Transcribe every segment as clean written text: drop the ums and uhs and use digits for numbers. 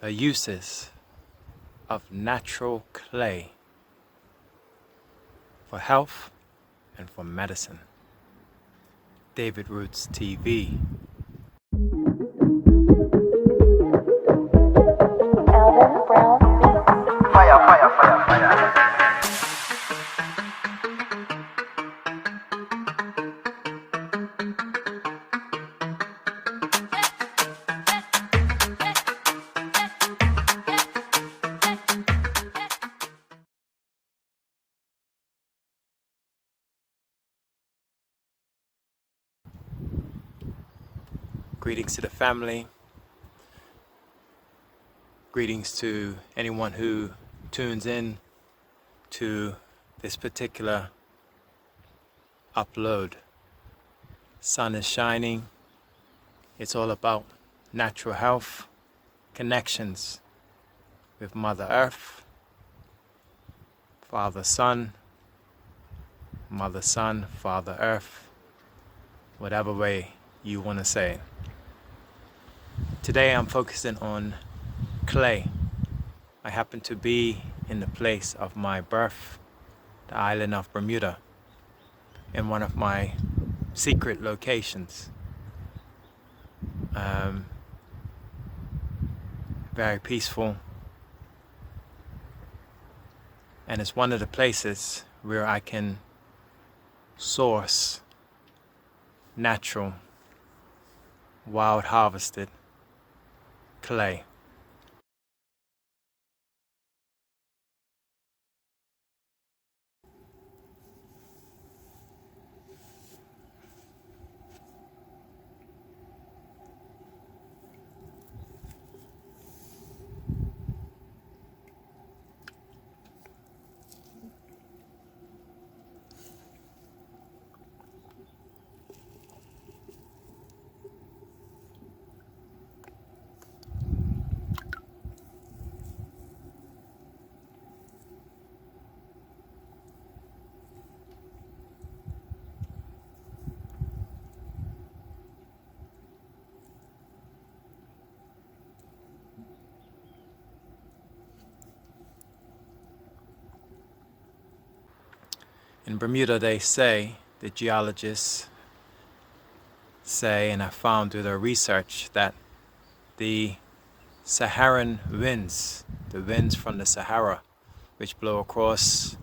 The uses of natural clay for health and for medicine. David Roots TV. Alvin Brown Beats. Fire, fire, fire, fire. Greetings to the family. Greetings to anyone who tunes in to this particular upload. Sun is shining. It's all about natural health, connections with Mother Earth, Father Sun, Mother Sun, Father Earth, whatever way you want to say it. Today I'm focusing on clay. I happen to be in the place of my birth, the island of Bermuda, in one of my secret locations. Very peaceful, and it's one of the places where I can source natural, wild harvested clay. In Bermuda, they say, the geologists say, and I found through their research, that the Saharan winds, the winds from the Sahara, which blow across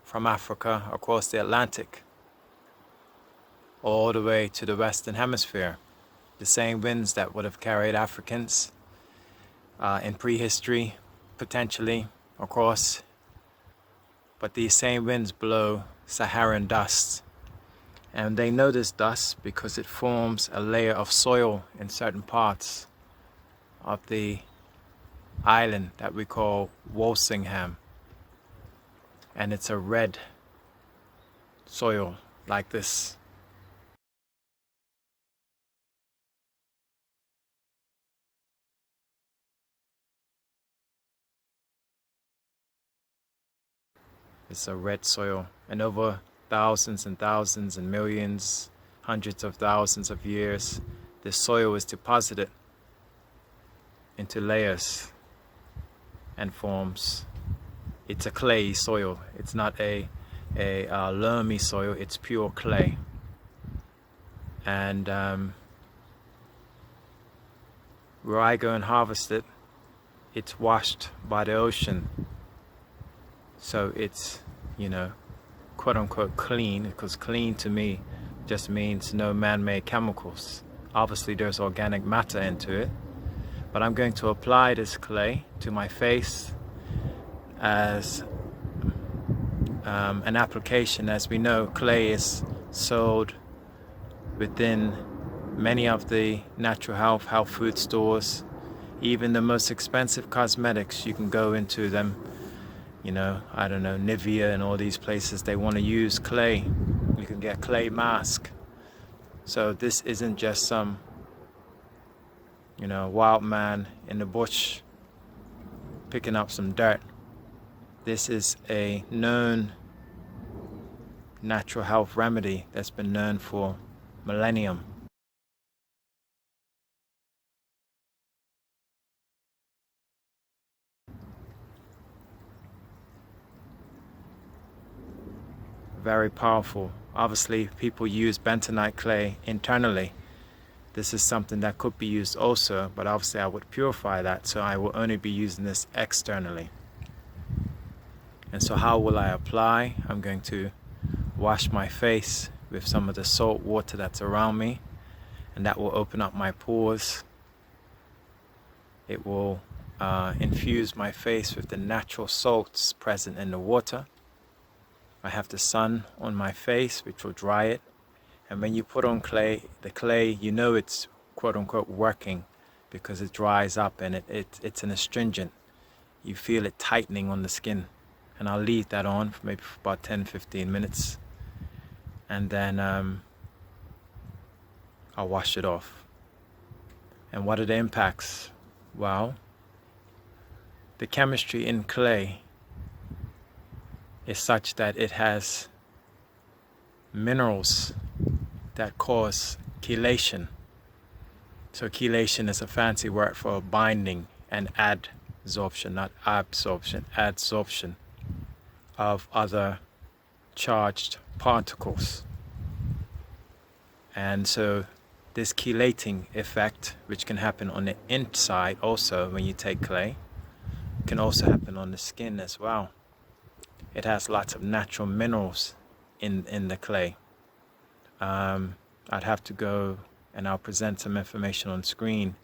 from Africa, across the Atlantic, all the way to the Western Hemisphere, the same winds that would have carried Africans in prehistory, potentially, across. But these same winds blow Saharan dust. And they know this dust because it forms a layer of soil in certain parts of the island that we call Walsingham. And it's a red soil like this. It's a red soil, and over thousands and thousands and millions, hundreds of thousands of years, the soil is deposited into layers and forms. It's a clay soil. It's not a loamy soil. It's pure clay. And where I go and harvest it, it's washed by the ocean. So it's, quote unquote clean, because clean to me just means no man-made chemicals. Obviously there's organic matter into it, but I'm going to apply this clay to my face as an application. As we know, clay is sold within many of the natural health food stores. Even the most expensive cosmetics, you can go into them. I don't know, Nivea and all these places, they want to use clay. You can get clay mask. So this isn't just some, wild man in the bush picking up some dirt. This is a known natural health remedy that's been known for millennium. very powerful. Obviously, people use bentonite clay internally. This is something that could be used also, but obviously I would purify that, so I will only be using this externally. And so how will I apply? I'm going to wash my face with some of the salt water that's around me, and that will open up my pores. It will infuse my face with the natural salts present in the water. I have the sun on my face, which will dry it. And when you put on clay, the clay, you know it's quote unquote working because it dries up and it's an astringent. You feel it tightening on the skin. And I'll leave that on for maybe for about 10-15 minutes. And then I'll wash it off. And what are the impacts? Well, the chemistry in clay is such that it has minerals that cause chelation. So chelation is a fancy word for binding and adsorption, not absorption, adsorption of other charged particles. And so this chelating effect, which can happen on the inside also when you take clay, can also happen on the skin as well. It has lots of natural minerals in the clay. I'd have to go and I'll present some information on screen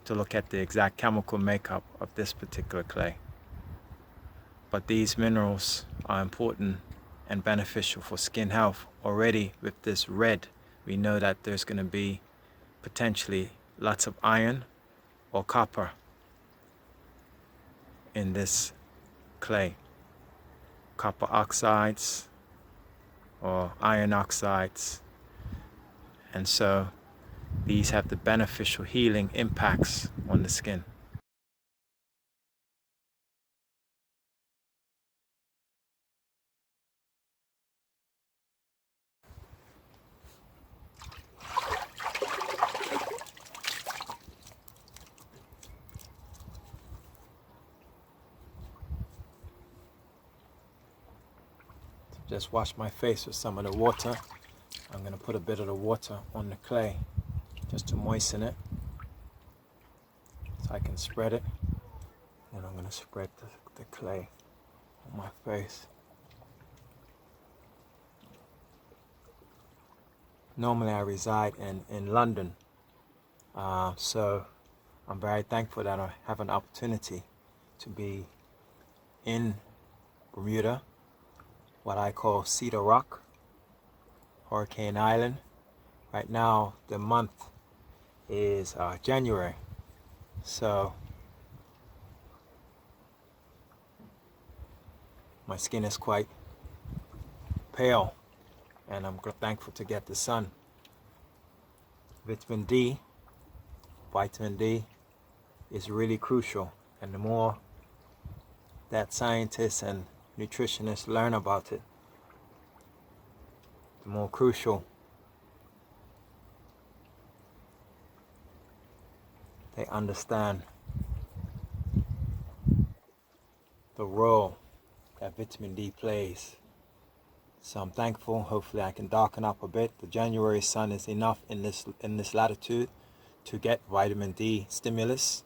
to look at the exact chemical makeup of this particular clay. But these minerals are important and beneficial for skin health. Already with this red, we know that there's going to be potentially lots of iron or copper in this clay. Copper oxides or iron oxides. And so these have the beneficial healing impacts on the skin. Just wash my face with some of the water. I'm going to put a bit of the water on the clay just to moisten it so I can spread it. And I'm going to spread the clay on my face. Normally I reside in London, so I'm very thankful that I have an opportunity to be in Bermuda, what I call Cedar Rock, Hurricane Island. Right now the month is January, so my skin is quite pale and I'm thankful to get the sun. Vitamin D is really crucial, and the more that scientists and nutritionists learn about it, the more crucial they understand the role that vitamin D plays. So I'm thankful. Hopefully I can darken up a bit. The January sun is enough in this latitude to get vitamin D stimulus,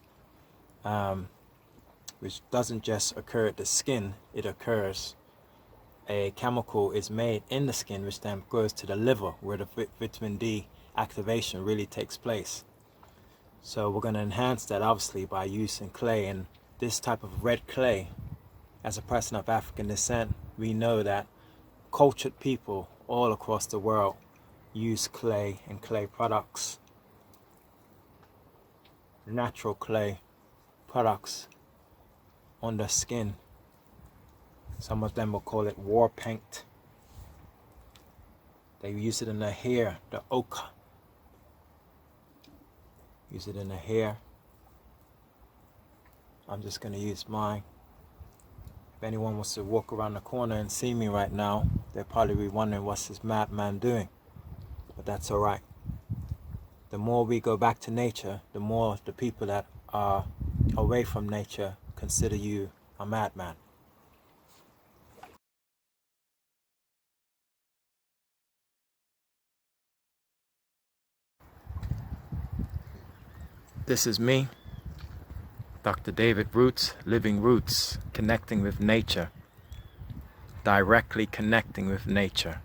which doesn't just occur at the skin, it occurs. A chemical is made in the skin which then goes to the liver where the vitamin D activation really takes place. So we're going to enhance that obviously by using clay, and this type of red clay, as a person of African descent, we know that cultured people all across the world use clay and clay products, natural clay products on the skin. Some of them will call it war paint. They use it in the hair, the ochre. Use it in the hair. I'm just going to use mine. If anyone was to walk around the corner and see me right now, they'd probably be wondering what's this madman doing. But that's alright. The more we go back to nature, the more the people that are away from nature consider you a madman. This is me, Dr. David Roots, Living Roots, connecting with nature, directly connecting with nature.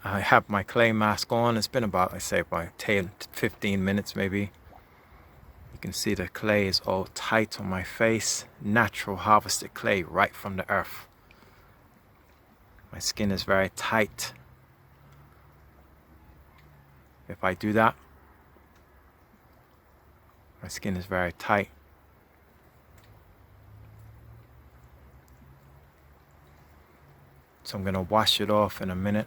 I have my clay mask on. It's been about, I say, about 10 to 15 minutes maybe. You can see the clay is all tight on my face. Natural harvested clay right from the earth. My skin is very tight. If I do that, my skin is very tight. So I'm going to wash it off in a minute.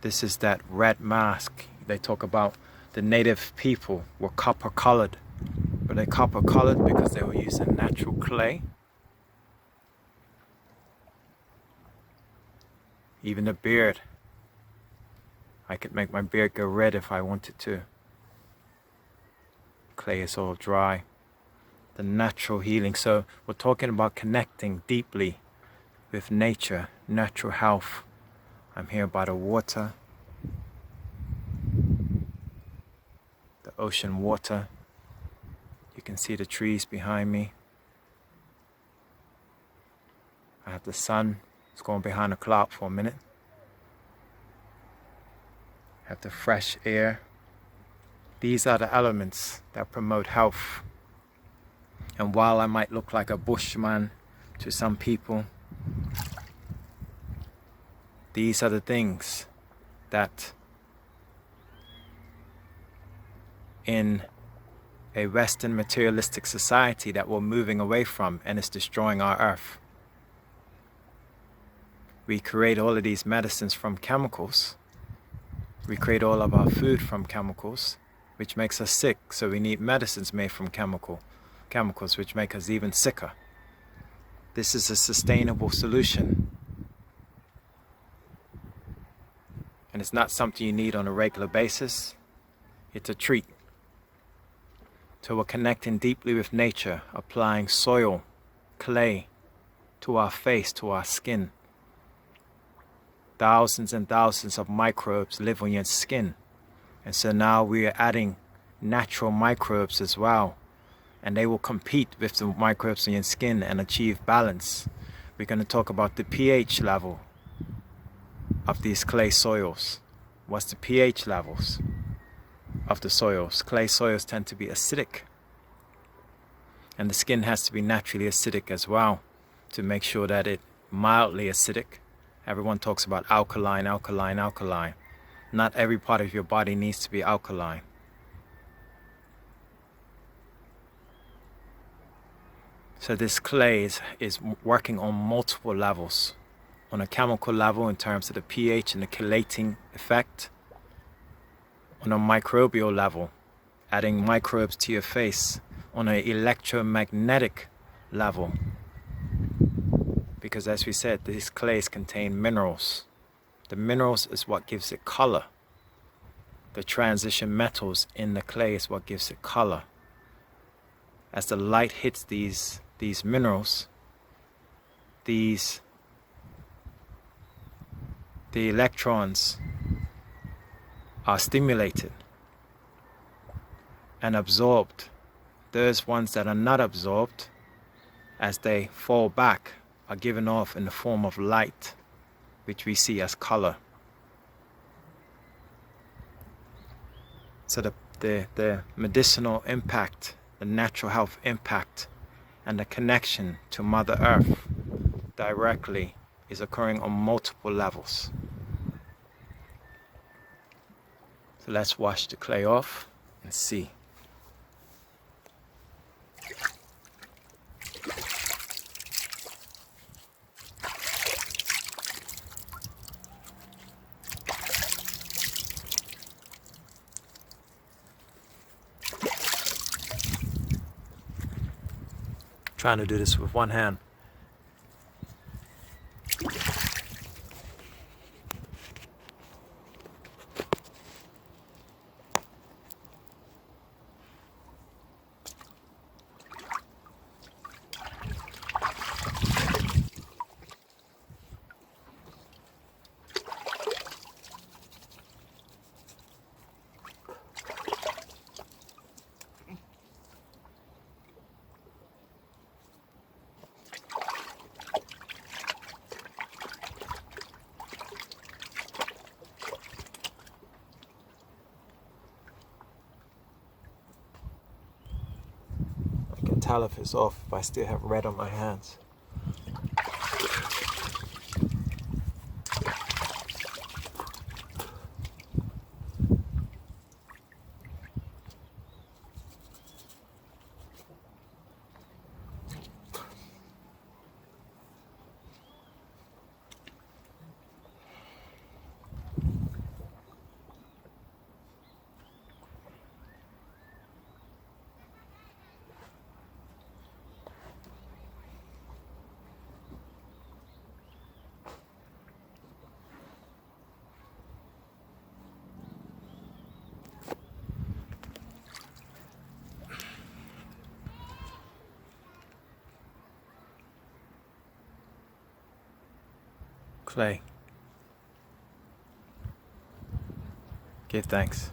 This is that red mask. They talk about the native people were copper colored. But they're copper colored because they were using natural clay. Even the beard. I could make my beard go red if I wanted to. Clay is all dry. The natural healing. So we're talking about connecting deeply with nature, natural health. I'm here by the water. The ocean water. You can see the trees behind me. I have the sun. It's going behind a cloud for a minute. I have the fresh air. These are the elements that promote health. And while I might look like a bushman to some people, these are the things that in a Western materialistic society that we're moving away from and is destroying our earth. We create all of these medicines from chemicals. We create all of our food from chemicals, which makes us sick. So we need medicines made from chemicals, which make us even sicker. This is a sustainable solution. And it's not something you need on a regular basis. It's a treat. So we're connecting deeply with nature, applying soil, clay to our face, to our skin. Thousands and thousands of microbes live on your skin. And so now we are adding natural microbes as well. And they will compete with the microbes on your skin and achieve balance. We're going to talk about the pH level of these clay soils. What's the pH levels of the soils? Clay soils tend to be acidic. And the skin has to be naturally acidic as well to make sure that it's mildly acidic. Everyone talks about alkaline, alkaline, alkaline. Not every part of your body needs to be alkaline. So this clay is working on multiple levels. On a chemical level in terms of the pH and the chelating effect. On a microbial level, adding microbes to your face. On an electromagnetic level. Because as we said, these clays contain minerals. The minerals is what gives it color. The transition metals in the clay is what gives it color. As the light hits these minerals, the electrons are stimulated and absorbed. Those ones that are not absorbed, as they fall back, are given off in the form of light, which we see as color. So the medicinal impact, the natural health impact, and the connection to Mother Earth directly is occurring on multiple levels. So let's wash the clay off and see. Trying to do this with one hand. tell if it's off if I still have red on my hands. Clay, give thanks.